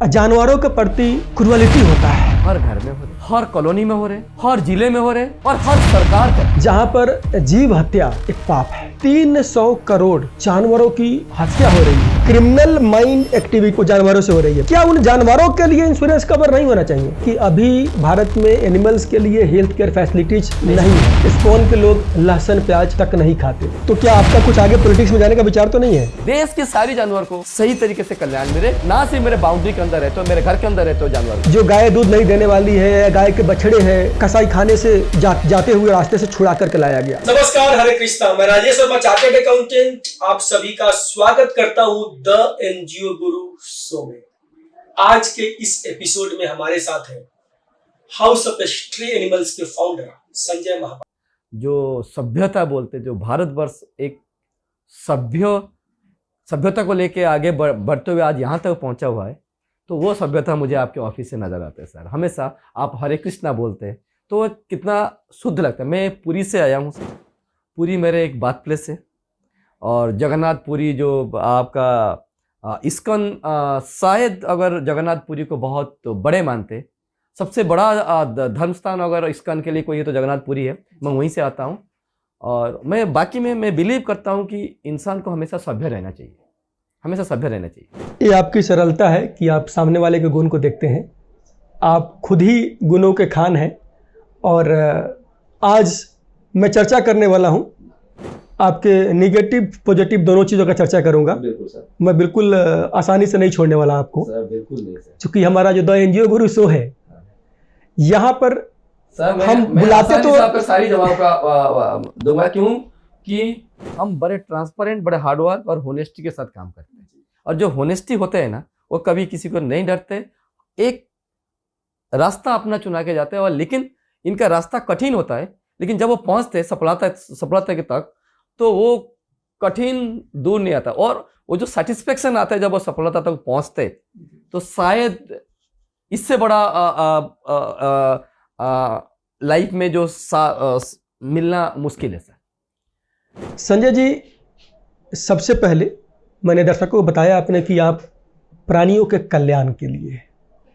जानवरों के प्रति क्रूरलिटी होता है। हर घर में हो रहे, हर कॉलोनी में हो रहे, हर जिले में हो रहे और हर सरकार का। जहाँ पर जीव हत्या एक पाप है। 300 करोड़ जानवरों की हत्या हो रही है। क्रिमिनल माइंड एक्टिविटी को जानवरों से हो रही है। क्या उन जानवरों के लिए इंश्योरेंस कवर नहीं होना चाहिए? कि अभी भारत में एनिमल्स के लिए हेल्थ केयर फैसिलिटीज नहीं है। स्पोन के लोग लहसुन प्याज तक नहीं खाते। तो क्या आपका कुछ आगे पॉलिटिक्स में जाने का विचार तो नहीं है? देश के सारी जानवर को सही तरीके से कल्याण मिले, ना सिर्फ मेरे बाउंड्री के अंदर रहते हो, मेरे घर के अंदर रहते हो जानवर। जो गाय दूध नहीं देने वाली है, गाय के बछड़े हैं, कसाई खाने से जाते हुए रास्ते से छुड़ा करके लाया गया। नमस्कार, हरे कृष्णा। मैं राजेश वर्मा, चार्टर्ड अकाउंटेंट, आप सभी का स्वागत करता हूं द एनजीओ गुरु शो में। आज के इस एपिसोड में हमारे साथ हैं हाउस ऑफ स्ट्रे एनिमल्स के फाउंडर संजय महापात्र। जो सभ्यता बोलते, जो भारतवर्ष एक सभ्यता को लेके आगे बढ़ते हुए आज यहाँ तक पहुँचा हुआ है, तो वो सभ्यता मुझे आपके ऑफिस से नज़र आते हैं सर। हमेशा आप हरे कृष्णा बोलते हैं तो कितना शुद्ध लगता है। मैं पुरी से आया हूँ सर। पुरी मेरे एक बात प्लेस है, और जगन्नाथपुरी जो आपका इस्कॉन, शायद अगर जगन्नाथपुरी को बहुत बड़े मानते, सबसे बड़ा धर्म स्थान अगर इस्कॉन के लिए कोई है तो जगन्नाथपुरी है। मैं वहीं से आता हूँ, और मैं बाकी में मैं बिलीव करता हूँ कि इंसान को हमेशा सभ्य रहना चाहिए, हमेशा सभ्य रहना चाहिए। ये आपकी सरलता है कि आप सामने वाले के गुण को देखते हैं। आप खुद ही गुणों के खान हैं। और आज मैं चर्चा करने वाला हूं, आपके नेगेटिव पॉजिटिव दोनों चीज़ों का चर्चा करूंगा। बिल्कुल सर। मैं बिल्कुल आसानी से नहीं छोड़ने वाला आपको सर, बिल्कुल नहीं सर। क्योंकि हमारा जो द एनजीओ गुरु शो है, यहाँ पर सर हम बुलाते तो आपका सारी जवाब का दूंगा, क्यों कि हम बड़े ट्रांसपेरेंट, बड़े हार्डवर्क और होनेस्टी के साथ काम करते हैं। और जो होनेस्टी होते हैं ना, वो कभी किसी को नहीं डरते, एक रास्ता अपना चुना के जाते हैं। और लेकिन इनका रास्ता कठिन होता है, लेकिन जब वो पहुंचते सफलता के तक, तो वो कठिन दूर नहीं आता। और वो जो सेटिस्फेक्शन आता है जब वो सफलता तक पहुंचते, तो शायद इससे बड़ा लाइफ में जो मिलना मुश्किल है सर। संजय जी, सबसे पहले मैंने दर्शकों को बताया आपने कि आप प्राणियों के कल्याण के लिए,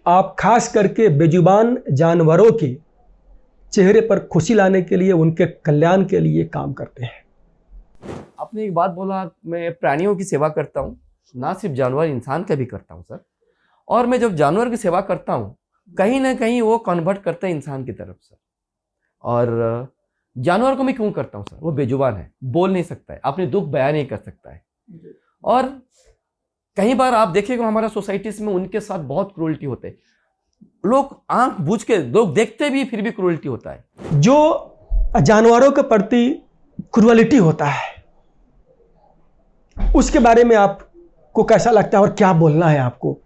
आप खास करके बेजुबान जानवरों के चेहरे पर खुशी लाने के लिए, उनके कल्याण के लिए काम करते हैं। आपने एक बात बोला, मैं प्राणियों की सेवा करता हूँ, ना सिर्फ जानवर, इंसान का भी करता हूँ सर। और मैं जब जानवर की सेवा करता हूँ, कहीं ना कहीं वो कन्वर्ट करते हैं इंसान की तरफ सर। और जानवर को मैं क्यों करता हूँ सर? वो बेजुबान है, बोल नहीं सकता है, अपने दुख बयान नहीं कर सकता है। और कई बार आप देखिएगा हमारा सोसाइटीज में उनके साथ बहुत क्रूरल्टी होते हैं। लोग आंख बूझ के, लोग देखते भी फिर भी क्रूरल्टी होता है। जो जानवरों के प्रति क्रूरलिटी होता है, उसके बारे में आपको कैसा लगता है और क्या बोलना है आपको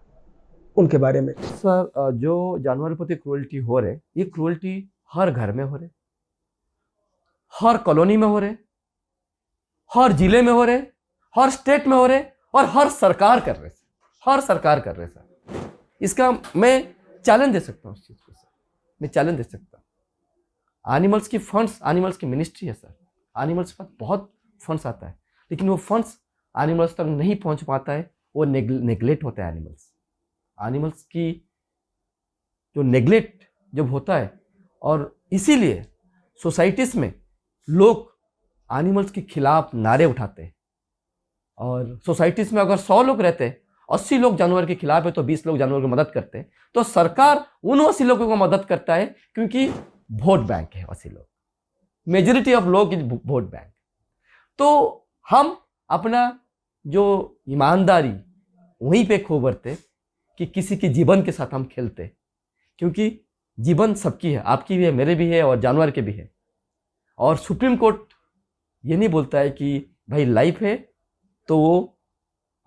उनके बारे में? सर, जो जानवरों के प्रति क्रूरल्टी हो रहे, ये क्रूरल्टी हर घर में हो रहे, हर कॉलोनी में हो रहे, हर जिले में हो रहे, हर स्टेट में हो रहे, और हर सरकार कर रहे सर। इसका मैं चैलेंज दे सकता हूँ, इस चीज को सर मैं चैलेंज दे सकता हूँ। एनिमल्स की फंड्स, एनिमल्स की मिनिस्ट्री है सर। एनिमल्स पर बहुत फंड्स आता है, लेकिन वो फंड्स एनिमल्स तक नहीं पहुंच पाता है। वो नेग्लेक्ट होता है एनिमल्स की जो नेग्लेक्ट जब होता है, और इसीलिए सोसाइटीज में लोग एनिमल्स के खिलाफ नारे उठाते हैं। और सोसाइटीज में अगर 100 लोग रहते हैं, 80 लोग जानवर के खिलाफ है, तो 20 लोग जानवर की मदद करते हैं। तो सरकार उन 80 लोगों को मदद करता है, क्योंकि वोट बैंक है 80 लोग, मेजोरिटी ऑफ लोग इज वोट बैंक। तो हम अपना जो ईमानदारी वहीं पे खो बरते कि किसी के जीवन के साथ हम खेलते, क्योंकि जीवन सबकी है, आपकी भी है, मेरे भी है, और जानवर के भी है। और सुप्रीम कोर्ट ये नहीं बोलता है कि भाई लाइफ है तो वो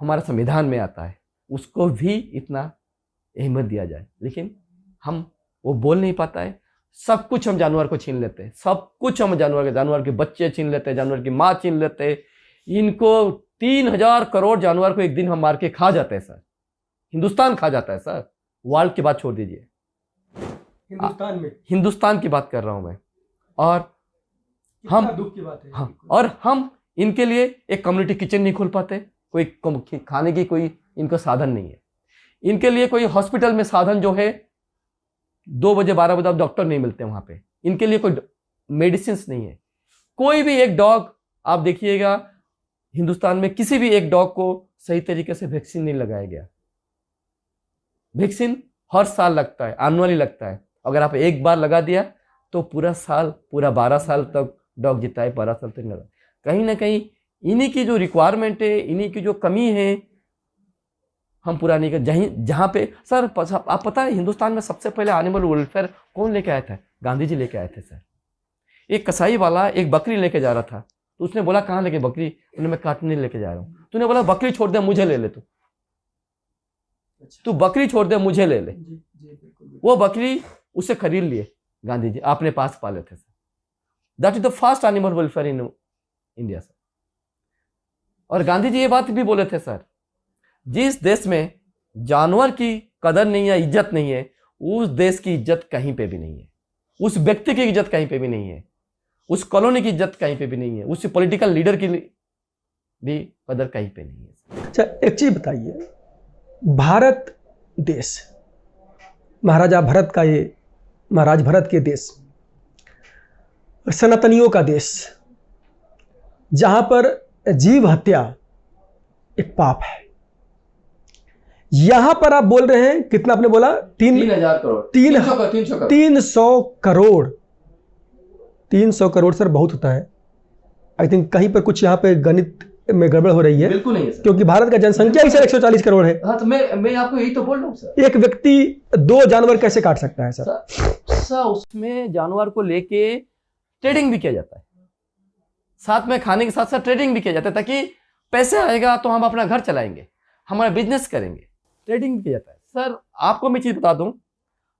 हमारा संविधान में आता है, उसको भी इतना अहमियत दिया जाए, लेकिन हम वो बोल नहीं पाता है। सब कुछ हम जानवर को छीन लेते हैं, सब कुछ हम जानवर के बच्चे छीन लेते हैं, जानवर की माँ छीन लेते हैं। इनको 3000 करोड़ जानवर को एक दिन हम मार के खा जाते हैं सर। हिंदुस्तान खा जाता है सर, वर्ल्ड की बात छोड़ दीजिए, हिंदुस्तान की बात कर रहा हूं मैं। और हम दुख की बात है। हाँ, और हम इनके लिए एक कम्युनिटी किचन नहीं खोल पाते, कोई खाने की कोई इनको साधन नहीं है। इनके लिए कोई हॉस्पिटल में साधन जो है 2 बजे 12 बजे डॉक्टर नहीं मिलते वहां पे, इनके लिए कोई मेडिसिन नहीं है। कोई भी एक डॉग आप देखिएगा हिंदुस्तान में किसी भी एक डॉग को सही तरीके से वैक्सीन नहीं लगाया गया। वैक्सीन हर साल लगता है, एनुअली लगता है। अगर आप एक बार लगा दिया तो पूरा साल, पूरा 12 साल तक डॉग जीता है, 12 साल तक लगा। कहीं ना कहीं इन्हीं की जो रिक्वायरमेंट है, इन्हीं की जो कमी है, हम पूरा नहीं कर। जहाँ पे सर आप पता है हिंदुस्तान में सबसे पहले एनिमल वेलफेयर कौन लेके आया था? गांधी जी लेके आए थे सर। एक कसाई वाला एक बकरी लेके जा रहा था, तो उसने बोला कहाँ लेके बकरी? उन्हें मैं काटने लेके जा रहा हूँ। तूने बोला बकरी छोड़ दे, मुझे ले ले, तू बकरी छोड़ दे, मुझे ले ले। वो बकरी उसे खरीद लिए गांधी जी, अपने पास पाले थे sir. That is the first animal welfare in India sir. और गांधी जी ये बात भी बोले थे सर, जिस देश में जानवर की कदर नहीं है, इज्जत नहीं है, उस देश की इज्जत कहीं पे भी नहीं है, उस व्यक्ति की इज्जत कहीं पे भी नहीं है, उस कॉलोनी की इज्जत कहीं पे भी नहीं है, उस पॉलिटिकल लीडर की भी कदर कहीं पे नहीं है। अच्छा, एक चीज बताइए, भारत देश, महाराजा भरत का, ये महाराज भरत के देश, सनातनियों का देश, जहां पर जीव हत्या एक पाप है, यहां पर आप बोल रहे हैं कितना आपने बोला? 3,000 करोड़ 300 करोड़ सर, बहुत होता है। आई थिंक कहीं पर कुछ यहाँ पे गणित में गड़बड़ हो रही है। बिल्कुल नहीं है सर, क्योंकि भारत का जनसंख्या ही सर 140 करोड़ है। हाँ, तो मैं आपको यही तो बोल रहा हूँ सर। एक व्यक्ति 2 जानवर कैसे काट सकता है सर? सर उसमें जानवर को लेके ट्रेडिंग भी किया जाता है, साथ में खाने के साथ साथ ट्रेडिंग भी किया जाता है, ताकि पैसे आएगा तो हम अपना घर चलाएंगे, हमारा बिजनेस करेंगे। ट्रेडिंग भी किया जाता है सर। आपको मैं चीज बता दूं,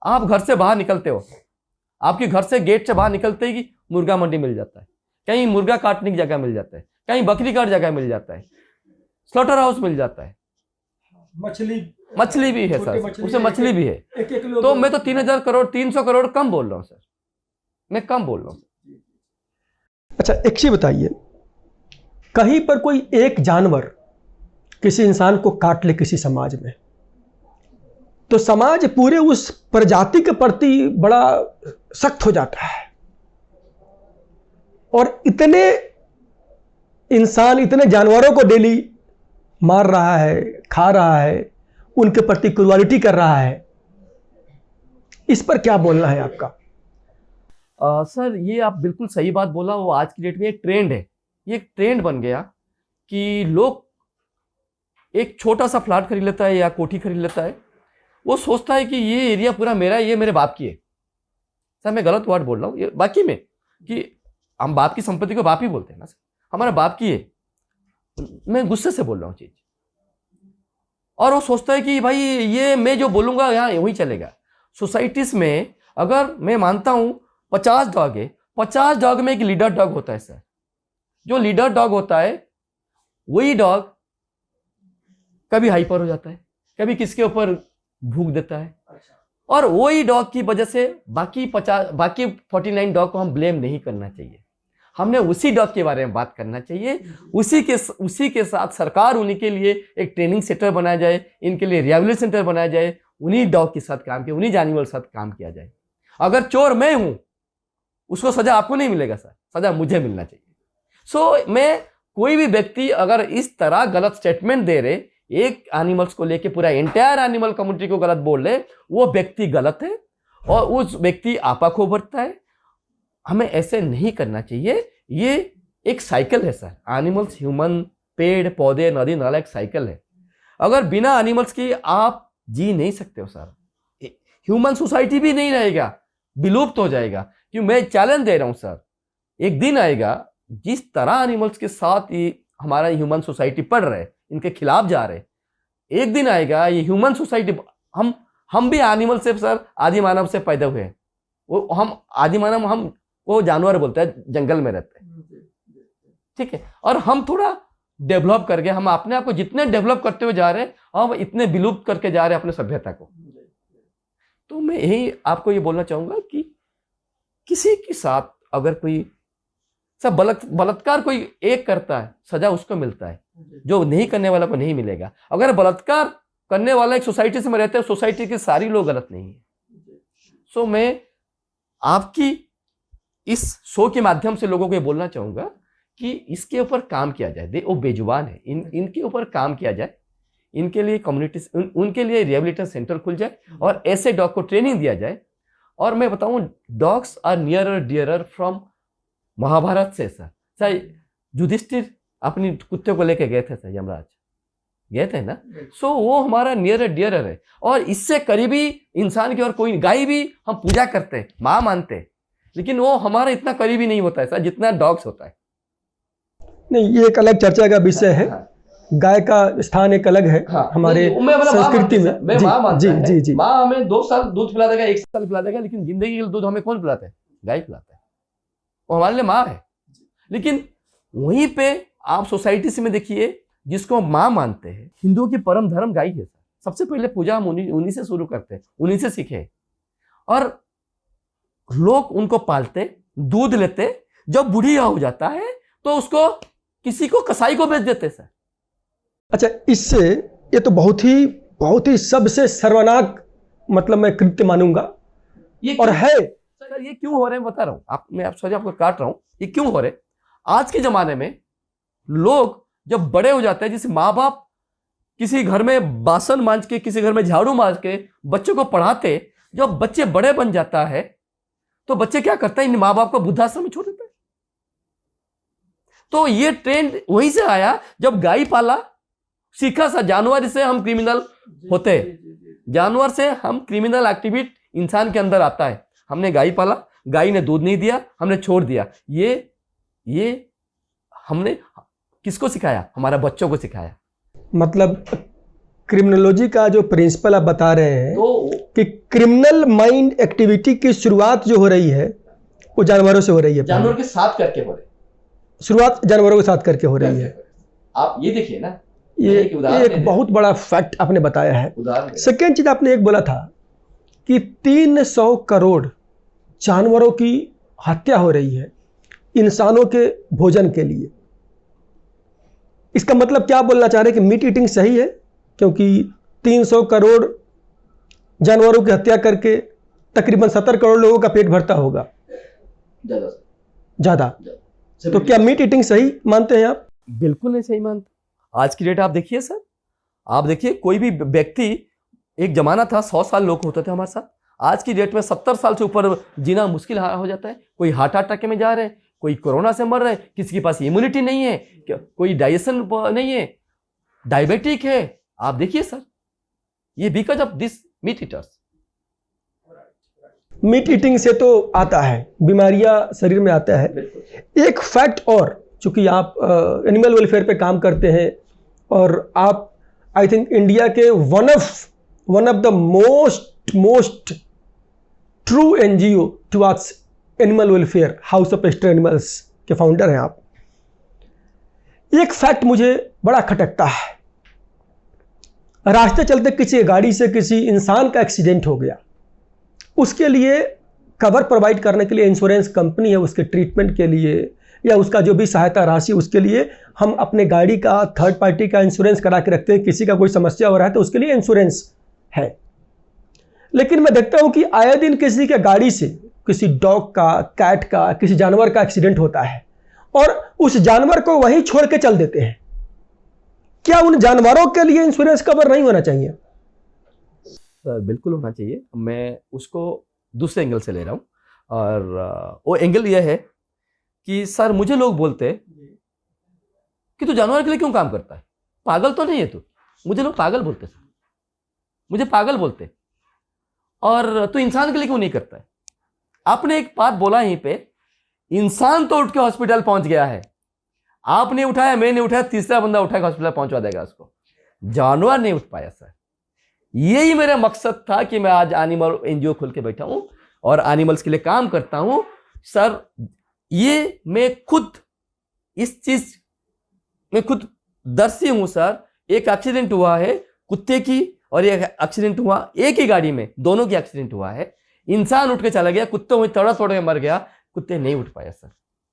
आप घर से बाहर निकलते हो, आपके घर से गेट से बाहर निकलते ही मुर्गा मंडी मिल जाता है, कहीं मुर्गा काटने की जगह मिल जाता है, कहीं बकरी काट जगह मिल जाता है, स्लॉटर हाउस मिल जाता है, मछली भी है सर, उससे मछली भी है। तो मैं तो 3,000 करोड़ 300 करोड़ कम बोल रहा हूँ सर, मैं कम बोल रहा हूँ। अच्छा, एक चीज बताइए, कहीं पर कोई एक जानवर किसी इंसान को काट ले किसी समाज में, तो समाज पूरे उस प्रजाति के प्रति बड़ा सख्त हो जाता है, और इतने इंसान, इतने जानवरों को डेली मार रहा है, खा रहा है, उनके प्रति क्रूअलिटी कर रहा है। इस पर क्या बोलना है आपका? सर ये आप बिल्कुल सही बात बोला। वो आज की डेट में एक ट्रेंड है, ये एक ट्रेंड बन गया कि लोग एक छोटा सा फ्लैट खरीद लेता है या कोठी खरीद लेता है, वो सोचता है कि ये एरिया पूरा मेरा है, ये मेरे बाप की है। सर मैं गलत वर्ड बोल रहा हूँ, ये बाकी में कि हम बाप की संपत्ति को बाप ही बोलते हैं ना सर, हमारा बाप की है। मैं गुस्से से बोल रहा हूँ चीज, और वो सोचता है कि भाई ये मैं जो बोलूंगा यहाँ वही चलेगा। सोसाइटीज में अगर मैं मानता हूं 50 डॉग है, 50 डॉग में एक लीडर डॉग होता है सर। जो लीडर डॉग होता है वही डॉग कभी हाइपर हो जाता है, कभी किसके ऊपर भूख देता है, और वही डॉग की वजह से बाकी 49 डॉग को हम ब्लेम नहीं करना चाहिए। हमने उसी डॉग के बारे में बात करना चाहिए। उसी के साथ सरकार उन्हीं के लिए एक ट्रेनिंग सेंटर बनाया जाए, इनके लिए रिहैबिलिटेशन सेंटर बनाया जाए, उन्हीं डॉग के साथ काम किया, उन्हीं जानवर के साथ काम किया जाए। अगर चोर मैं हूं, उसको सजा आपको नहीं मिलेगा सर, सजा मुझे मिलना चाहिए। मैं कोई भी व्यक्ति अगर इस तरह गलत स्टेटमेंट दे रहे, एक एनिमल्स को लेके पूरा एंटायर एनिमल कम्युनिटी को गलत बोल रहे, वो व्यक्ति गलत है और उस व्यक्ति आपा खो भरता है। हमें ऐसे नहीं करना चाहिए। ये एक साइकिल है सर, एनिमल्स, ह्यूमन, पेड़ पौधे, नदी नाला, एक साइकिल है। अगर बिना एनिमल्स की आप जी नहीं सकते हो सर, ह्यूमन सोसाइटी भी नहीं रहेगा, विलुप्त हो जाएगा। क्यों मैं चैलेंज दे रहा हूं सर, एक दिन आएगा जिस तरह एनिमल्स के साथ ये हमारा ह्यूमन सोसाइटी पढ़ रहे, इनके खिलाफ जा रहे, एक दिन आएगा ये ह्यूमन सोसाइटी, हम भी एनिमल से सर आदि मानव से पैदा हुए हैं। वो हम आदि मानव, हम वो जानवर बोलते हैं, जंगल में रहते हैं, ठीक है। और हम थोड़ा डेवलप करके, हम अपने आप को जितने डेवलप करते हुए जा रहे हैं, हम इतने विलुप्त करके जा रहे हैं अपने सभ्यता को। तो मैं यही आपको ये बोलना चाहूंगा कि किसी के साथ अगर कोई सब बलात्कार कोई एक करता है, सजा उसको मिलता है, जो नहीं करने वाला को नहीं मिलेगा। अगर बलात्कार करने वाला एक सोसाइटी से में रहते हैं, सोसाइटी के सारी लोग गलत नहीं है। सो मैं आपकी इस शो के माध्यम से लोगों को ये बोलना चाहूंगा कि इसके ऊपर काम किया जाए। वो बेजुबान है, इनके ऊपर काम किया जाए, इनके लिए कम्युनिटी, उनके लिए रिहेबिलिटेशन सेंटर खुल जाए और ऐसे डॉग को ट्रेनिंग दिया जाए। और मैं बताऊं, dogs are nearer dearer from Mahabharata से सर युधिष्ठिर अपनी कुत्ते को लेके गए थे सर, यमराज गए थे ना। सो वो हमारा नियरर डियरर है और इससे करीबी इंसान की और कोई, गाय भी हम पूजा करते हैं, माँ मानते हैं, लेकिन वो हमारा इतना करीबी नहीं होता है सर जितना डॉग्स होता है। नहीं, ये एक अलग चर्चा का विषय है। गाय का स्थान एक अलग है हमारे संस्कृति में। मैं माँ मानता जी है। जी जी। माँ हमें 2 साल दूध पिला देगा, 1 साल पिला देगा, लेकिन जिंदगी के दूध हमें कौन पिलाता है? गाय पिलाता है। वो हमारे लिए माँ है। लेकिन वहीं पे आप सोसाइटी से में देखिए, जिसको माँ मानते हैं, हिंदुओं की परम धर्म गाय है। सबसे पहले पूजा हम उन्हीं से शुरू करते हैं, उन्हीं से सीखे और लोग उनको पालते, दूध लेते। जब बुढ़िया हो जाता है तो उसको किसी को, कसाई को बेच देते सर। अच्छा, इससे ये तो बहुत ही सबसे सर्वनाक, मतलब मैं कृत्य मानूंगा। ये और है सर, ये क्यों हो रहे हैं बता रहा हूं। मैं आपको काट रहा हूं। ये क्यों हो रहे? आज के जमाने में लोग जब बड़े हो जाते हैं, जैसे माँ बाप किसी घर में बासन मांज के, किसी घर में झाड़ू मांज के बच्चों को पढ़ाते, जब बच्चे बड़े बन जाता है तो बच्चे क्या करते हैं? इन माँ बाप को वृद्धाश्रम में छोड़ देते हैं। तो ये ट्रेंड वहीं से आया जब गाय पाला, सीखा सा। जानवर से हम क्रिमिनल होते हैं, जानवर से हम क्रिमिनल एक्टिविटी इंसान के अंदर आता है। हमने गाय पाला, गाय ने दूध नहीं दिया, हमने छोड़ दिया। ये हमने किसको सिखाया? हमारा बच्चों को सिखाया। मतलब क्रिमिनोलॉजी का जो प्रिंसिपल आप बता रहे हैं तो कि क्रिमिनल माइंड एक्टिविटी की शुरुआत जो हो रही है वो जानवरों से हो रही है। जानवर के साथ करके हो रहे, शुरुआत जानवरों के साथ करके हो रही है। आप ये देखिए ना, ये एक बहुत बड़ा फैक्ट आपने बताया है। सेकेंड चीज आपने एक बोला था कि 300 करोड़ जानवरों की हत्या हो रही है इंसानों के भोजन के लिए। इसका मतलब क्या बोलना चाह रहे हैं कि मीट ईटिंग सही है? क्योंकि 300 करोड़ जानवरों की हत्या करके तकरीबन 70 करोड़ लोगों का पेट भरता होगा, ज्यादा। तो क्या मीट ईटिंग सही मानते हैं आप? बिल्कुल नहीं सही मानते। आज की डेट आप देखिए सर, आप देखिए कोई भी व्यक्ति, एक जमाना था 100 साल लोग होते थे हमारे साथ, आज की डेट में 70 साल से ऊपर जीना मुश्किल हो जाता है। कोई हार्ट अटैक में जा रहे हैं, कोई कोरोना से मर रहे हैं, किसी के पास इम्यूनिटी नहीं है, कोई डाइजेशन नहीं है, डायबिटिक है। आप देखिए सर, ये because of this meet eaters. Meat eating से तो आता है, बीमारियां शरीर में आता है। एक फैक्ट और, चूंकि आप एनिमल वेलफेयर पे काम करते हैं और आप आई थिंक इंडिया के one of the most true NGO towards animal welfare, house of Pasteur animals के फाउंडर हैं आप। एक फैक्ट मुझे बड़ा खटकता है। रास्ते चलते किसी गाड़ी से किसी इंसान का एक्सीडेंट हो गया, उसके लिए कवर प्रोवाइड करने के लिए इंश्योरेंस कंपनी है, उसके ट्रीटमेंट के लिए या उसका जो भी सहायता राशि, उसके लिए हम अपने गाड़ी का थर्ड पार्टी का इंश्योरेंस करा के रखते हैं। किसी का कोई समस्या हो रहा है तो उसके लिए इंश्योरेंस है। लेकिन मैं देखता हूं कि आए दिन किसी के गाड़ी से, किसी डॉग का, कैट का, किसी जानवर का एक्सीडेंट होता है और उस जानवर को वहीं छोड़ के चल देते हैं। क्या उन जानवरों के लिए इंश्योरेंस कवर नहीं होना चाहिए? सर बिल्कुल होना चाहिए। मैं उसको दूसरे एंगल से ले रहा हूँ और वो एंगल यह है कि सर मुझे लोग बोलते कि तू जानवर के लिए क्यों काम करता है, पागल तो नहीं है तू? मुझे लोग पागल बोलते सर, मुझे पागल बोलते। और तू इंसान के लिए क्यों नहीं करता है? आपने एक बात बोला यहीं पे, इंसान तो उठ के हॉस्पिटल पहुंच गया है, आपने उठाया, मैंने उठाया, तीसरा बंदा उठा के हॉस्पिटल पहुंचवा देगा उसको। जानवर नहीं उठ पाया सर। यही मेरा मकसद था कि मैं आज एनिमल एनजीओ खोल के बैठा हूं और एनिमल्स के लिए काम करता हूं सर। ये मैं खुद इस चीज में खुद दर्शी हूं सर। एक एक्सीडेंट हुआ है कुत्ते की और एक एक्सीडेंट हुआ एक ही गाड़ी में, दोनों की एक्सीडेंट हुआ है। इंसान उठ के चला गया, कुत्ते वहीं तड़ा तोड़ में मर गया, कुत्ते नहीं उठ पाया सर।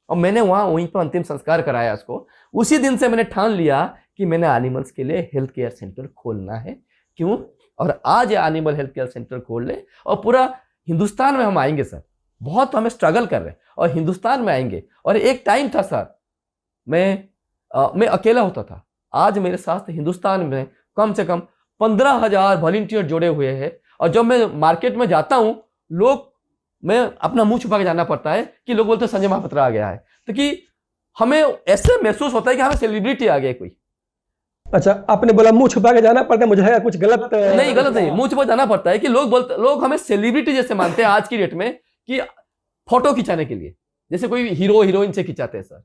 और मैंने वहीं पर अंतिम संस्कार कराया उसको। उसी दिन से मैंने ठान लिया कि मैंने एनिमल्स के लिए हेल्थ केयर सेंटर खोलना है, क्यों? और आज ये एनिमल हेल्थ केयर सेंटर खोल ले और पूरा हिंदुस्तान में हम आएंगे सर। बहुत हमें स्ट्रगल कर रहे हैं और हिंदुस्तान में आएंगे। और एक टाइम था सर, मैं अकेला होता था। आज मेरे साथ हिंदुस्तान में कम से कम 15,000 वॉलंटियर जुड़े हुए हैं। और जब मैं मार्केट में जाता हूं, मैं अपना मुंह छुपा के जाना पड़ता है कि लोग बोलते हैं संजय महापात्रा आ गया है, तो कि हमें ऐसे महसूस होता है कि हमें सेलिब्रिटी आ गया कोई। अच्छा, आपने बोला मुंह छुपा के जाना पड़ता है, मुझे लगा कुछ गलत नहीं, गलत नहीं, मुंह छुपा जाना पड़ता है कि लोग हमें सेलिब्रिटी जैसे मानते हैं आज की डेट में, कि फोटो खिंचाने के लिए जैसे कोई हीरो हीरोइन से खिंचाते हैं सर।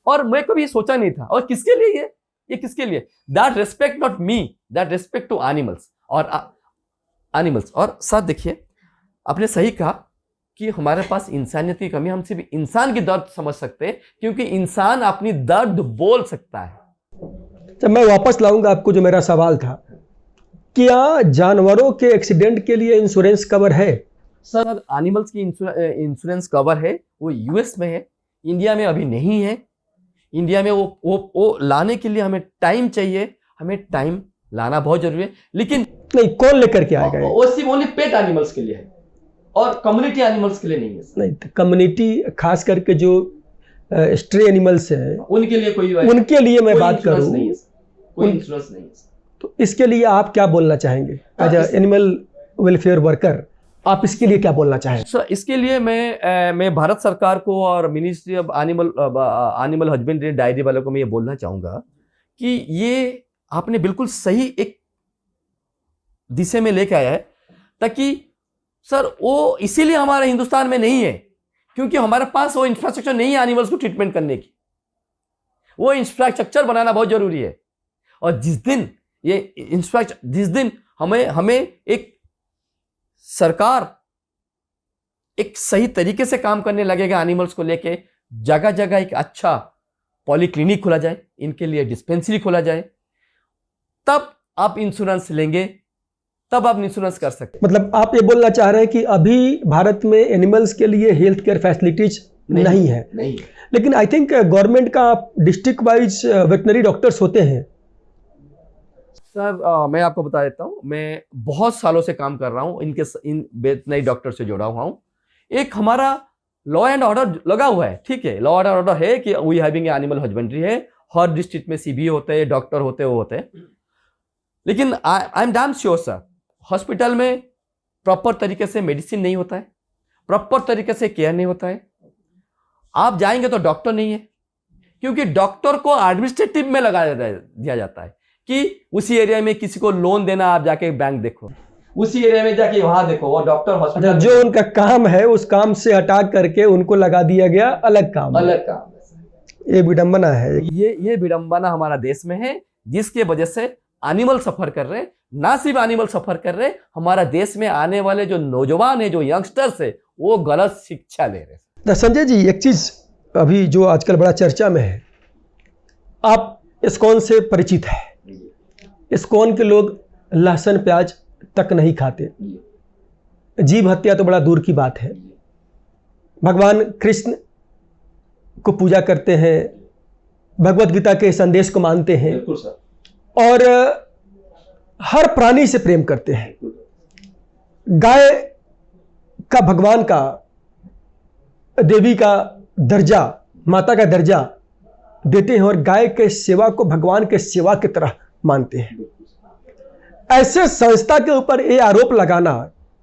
और मैं कभी सोचा नहीं था। और किसके लिए ये किसके लिए? That respect not me, that respect to animals. और साथ देखिए, आपने सही कहा कि हमारे पास इंसानियत की कमी। हम सिर्फ इंसान की दर्द समझ सकते हैं क्योंकि इंसान अपनी दर्द बोल सकता है। तो मैं वापस लाऊंगा आपको जो मेरा सवाल था, क्या जानवरों के एक्सीडेंट के लिए इंश्योरेंस कवर है? सर, एनिमल्स की इंश्योरेंस कवर है, वो यूएस में है, इंडिया में अभी नहीं है। इंडिया में वो लाने के लिए हमें टाइम चाहिए, हमें टाइम लाना बहुत जरूरी है। लेकिन नहीं, कौन लेकर के आएगा? वो सिर्फ ओनली पेट एनिमल्स के लिए है और कम्युनिटी एनिमल्स के लिए नहीं है। नहीं, तो कम्युनिटी खास करके जो स्ट्रे एनिमल्स हैं उनके लिए उनके लिए मैं बात करूं, कोई इंश्योरेंस नहीं है। तो इसके लिए आप क्या बोलना चाहेंगे as a animal welfare worker? आप इसके लिए क्या बोलना चाहेंगे? सर, इसके लिए मैं भारत सरकार को और ministry of animal husbandry diary वालों को मैं ये बोलना चाहूंगा कि ये आपने बिल्कुल सही एक दिशा में लेके आया है, ताकि सर वो इसीलिए हमारे हिंदुस्तान में नहीं है क्योंकि हमारे पास वो इंफ्रास्ट्रक्चर नहीं है एनिमल्स को ट्रीटमेंट करने की। वो इंफ्रास्ट्रक्चर बनाना बहुत जरूरी है। और जिस दिन हमें एक सरकार एक सही तरीके से काम करने लगेगा एनिमल्स को लेके, जगह जगह एक अच्छा पॉलीक्लिनिक खोला जाए, इनके लिए डिस्पेंसरी खोला जाए, तब आप इंश्योरेंस लेंगे, तब आप इंश्योरेंस कर सकते। मतलब आप ये बोलना चाह रहे हैं कि अभी भारत में एनिमल्स के लिए हेल्थ केयर फैसिलिटीज नहीं है। लेकिन आई थिंक गवर्नमेंट का डिस्ट्रिक्ट वाइज वेटनरी डॉक्टर्स होते हैं। सर, मैं आपको बता देता हूँ, मैं बहुत सालों से काम कर रहा हूँ इन वेटनरी डॉक्टर से जुड़ा हुआ हूँ। एक हमारा लॉ एंड ऑर्डर लगा हुआ है, ठीक है, लॉ एंड ऑर्डर है कि वी हैविंग एनिमल हस्बेंड्री है, हर डिस्ट्रिक्ट में सीबी होते हैं, डॉक्टर होते हैं, वो होते हैं। लेकिन I am damn sure sir, hospital में प्रॉपर तरीके से मेडिसिन नहीं होता है, प्रॉपर तरीके से केयर नहीं होता है। आप जाएंगे तो डॉक्टर नहीं है, क्योंकि डॉक्टर को एडमिनिस्ट्रेटिव में लगा दिया जाता है कि उसी एरिया में किसी को लोन देना, आप जाके बैंक देखो, उसी एरिया में जाके वहां देखो, वो डॉक्टर हॉस्पिटल जो उनका काम है उस काम से हटा करके उनको लगा दिया गया अलग काम है। ये विडंबना है। ये विडंबना हमारा देश में है, जिसके वजह से एनिमल सफर कर रहे हैं। ना सिर्फ एनिमल सफर कर रहे, हमारा देश में आने वाले जो नौजवान है, जो यंगस्टर्स है, वो गलत शिक्षा ले रहे हैं। संजय जी, एक चीज अभी जो आजकल बड़ा चर्चा में है, आप इस्कॉन से परिचित है। इस्कॉन के लोग लहसुन प्याज तक नहीं खाते, जीव हत्या तो बड़ा दूर की बात है। भगवान कृष्ण को पूजा करते हैं, भगवत गीता के संदेश को मानते हैं और हर प्राणी से प्रेम करते हैं। गाय का भगवान का, देवी का दर्जा, माता का दर्जा देते हैं और गाय के सेवा को भगवान के सेवा की तरह मानते हैं। ऐसे संस्था के ऊपर ये आरोप लगाना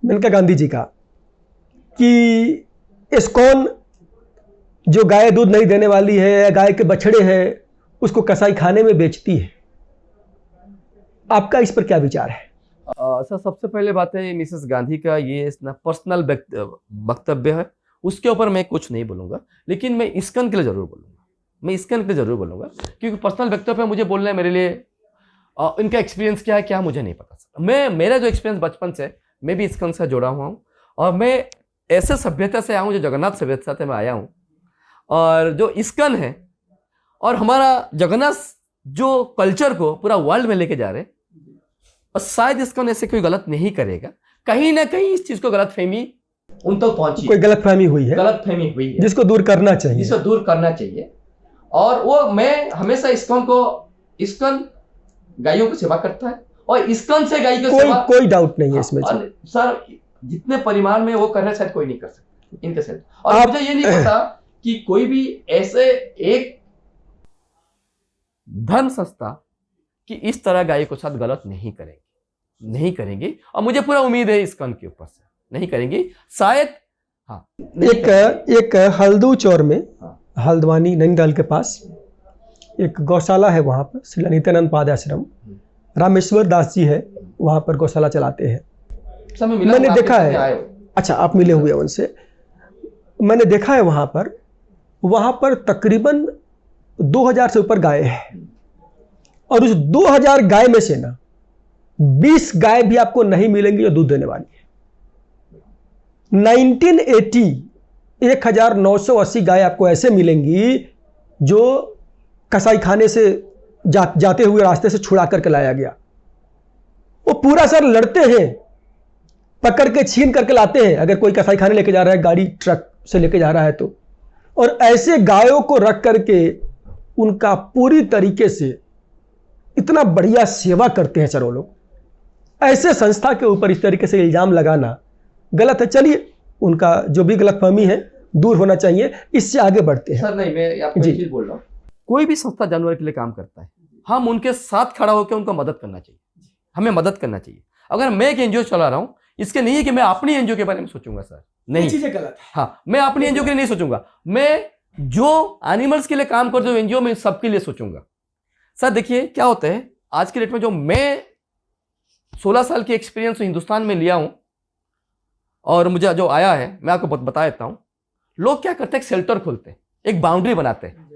मेनका गांधी जी का कि इस्कॉन जो गाय दूध नहीं देने वाली है, गाय के बछड़े हैं, उसको कसाई खाने में बेचती है, आपका इस पर क्या विचार है? सर, सबसे पहले बात है, मिसेस गांधी का ये पर्सनल वक्तव्य है, उसके ऊपर मैं कुछ नहीं बोलूंगा। लेकिन मैं इस्कॉन के लिए जरूर बोलूंगा, क्योंकि पर्सनल वक्तव्य मुझे बोलना है, मेरे लिए इनका एक्सपीरियंस क्या है क्या मुझे नहीं पता। मेरा जो एक्सपीरियंस बचपन से, मैं भी इस्कॉन से जुड़ा हुआ हूँ और मैं ऐसे सभ्यता से आया हूँ जो जगन्नाथ सभ्यता से मैं आया हूँ। और जो इस्कॉन है और हमारा जगन्नाथ जो कल्चर को पूरा वर्ल्ड में लेके जा रहे हैं, और शायद इस्कॉन ऐसे कोई गलत नहीं करेगा। कहीं ना कहीं इस चीज को गलतफहमी उन तक पहुंची, कोई गलतफहमी हुई है, जिसको दूर करना चाहिए। और वो मैं हमेशा इस्कॉन गायों की सेवा करता है और इस्कॉन से गाय की कोई सेवा कोई डाउट नहीं है इसमें जी। और सर जितने परिमाण में वो कर रहे हैं शायद कोई नहीं कर सकते इनके साथ। और आप- मुझे ये नहीं पता कि कोई भी ऐसे एक धर्म संस्था कि इस तरह गाय के साथ गलत नहीं करेंगे और मुझे पूरा उम्मीद है इस्कॉन के ऊपर से नहीं करेंगी शायद। हाँ एक हल्दू चौर में, हाँ। हल्द्वानी नैनीताल के पास एक गौशाला है, वहाँ पर श्री नित्यानंद पाद आश्रम, रामेश्वर दास जी है, वहाँ पर गौशाला चलाते हैं। समय मिला मैंने आपके देखा सामने है। आए हो। अच्छा, आप मिले हुए हैं उनसे? मैंने देखा है वहाँ पर तकरीबन 2000 से ऊपर गाय है, और उस 2000 गाय में से ना 20 गाय भी आपको नहीं मिलेंगी जो दूध देने वाली है। 1980 1980 गाय आपको ऐसे मिलेंगी जो कसाई खाने से जाते हुए रास्ते से छुड़ा करके लाया गया। वो पूरा सर लड़ते हैं, पकड़ के छीन करके लाते हैं, अगर कोई कसाई खाने लेके जा रहा है, गाड़ी ट्रक से लेके जा रहा है तो। और ऐसे गायों को रख करके उनका पूरी तरीके से इतना बढ़िया सेवा करते हैं सर वो लोग। ऐसे संस्था के ऊपर इस तरीके से इल्जाम लगाना गलत है। चलिए, उनका जो भी गलतफहमी है दूर होना चाहिए, इससे आगे बढ़ते हैं। सर नहीं, मैं आपको जी। एक चीज बोल रहा हूँ, कोई भी संस्था जानवर के लिए काम करता है, हम उनके साथ खड़ा होकर उनको मदद करना चाहिए, हमें मदद करना चाहिए। अगर मैं एक एनजीओ चला रहा हूं, इसके नहीं है कि मैं अपनी एनजीओ के बारे में सोचूंगा सर, नहीं, चीजें गलत है। हाँ, मैं अपनी एनजीओ के लिए नहीं सोचूंगा, मैं जो एनिमल्स के लिए काम कर जो एनजीओ में सबके लिए सोचूंगा। सर देखिए क्या होता है आज के डेट में, जो मैं 16 साल की एक्सपीरियंस हिंदुस्तान में लिया हूं और मुझे जो आया है मैं आपको बता देता हूं। लोग क्या करते हैं, एक शेल्टर खोलते हैं, एक बाउंड्री बनाते हैं,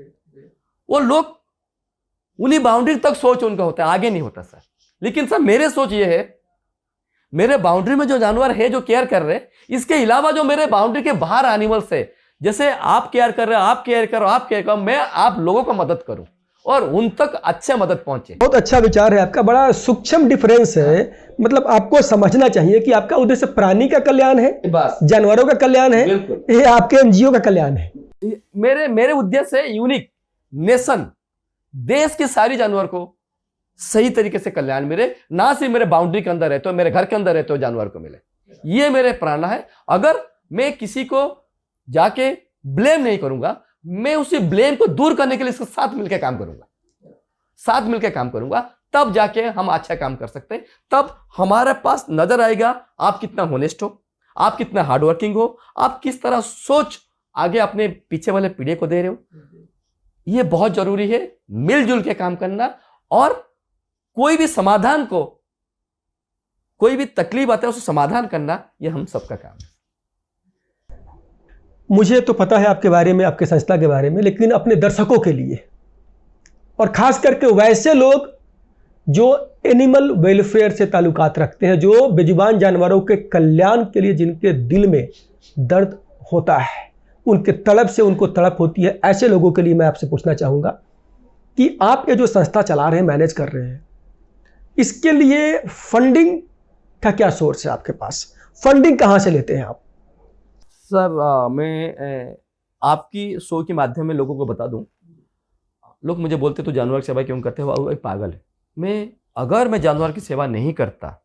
वो लोग उन्हीं बाउंड्री तक सोच उनका होता है, आगे नहीं होता सर। लेकिन सर मेरे सोच ये है, मेरे बाउंड्री में जो जानवर है जो केयर कर रहे हैं, इसके अलावा जो मेरे बाउंड्री के बाहर एनिमल्स है, जैसे आप केयर कर रहे हो, आप केयर करो, मैं आप लोगों को मदद करूं और उन तक अच्छे मदद पहुंचे। बहुत अच्छा विचार है आपका, बड़ा सूक्ष्म डिफरेंस है। मतलब आपको समझना चाहिए कि आपका उद्देश्य प्राणी का कल्याण है, बस जानवरों का कल्याण है, बिल्कुल। ये आपके एनजीओ का कल्याण है। मेरे उद्देश्य है यूनिक नेशन, देश के सारी जानवर को सही तरीके से कल्याण मिले, ना सिर्फ मेरे बाउंड्री के अंदर रहते हो, मेरे घर के अंदर रहते हो जानवर को मिले, ये मेरे प्राण है। अगर मैं किसी को जाके ब्लेम नहीं करूंगा, मैं उसी ब्लेम को दूर करने के लिए इसके साथ मिलकर काम करूंगा, तब जाके हम अच्छा काम कर सकते हैं। तब हमारे पास नजर आएगा आप कितना होनेस्ट हो, आप कितना हार्डवर्किंग हो, आप किस तरह सोच आगे अपने पीछे वाले पीढ़ी को दे रहे हो। ये बहुत जरूरी है, मिलजुल के काम करना, और कोई भी समाधान को, कोई भी तकलीफ आता है उसे समाधान करना, ये हम सबका काम है। मुझे तो पता है आपके बारे में, आपके संस्था के बारे में, लेकिन अपने दर्शकों के लिए, और खास करके वैसे लोग जो एनिमल वेलफेयर से ताल्लुकात रखते हैं, जो बेजुबान जानवरों के कल्याण के लिए जिनके दिल में दर्द होता है, उनके तड़प से उनको तड़प होती है, ऐसे लोगों के लिए मैं आपसे पूछना चाहूँगा कि आप ये जो संस्था चला रहे हैं, मैनेज कर रहे हैं, इसके लिए फंडिंग का क्या सोर्स है आपके पास? फंडिंग कहाँ से लेते हैं आप? सर मैं आपकी शो के माध्यम में लोगों को बता दूं, लोग मुझे बोलते तो जानवर की सेवा क्यों करते हो, वो एक पागल है। अगर मैं जानवर की सेवा नहीं करता,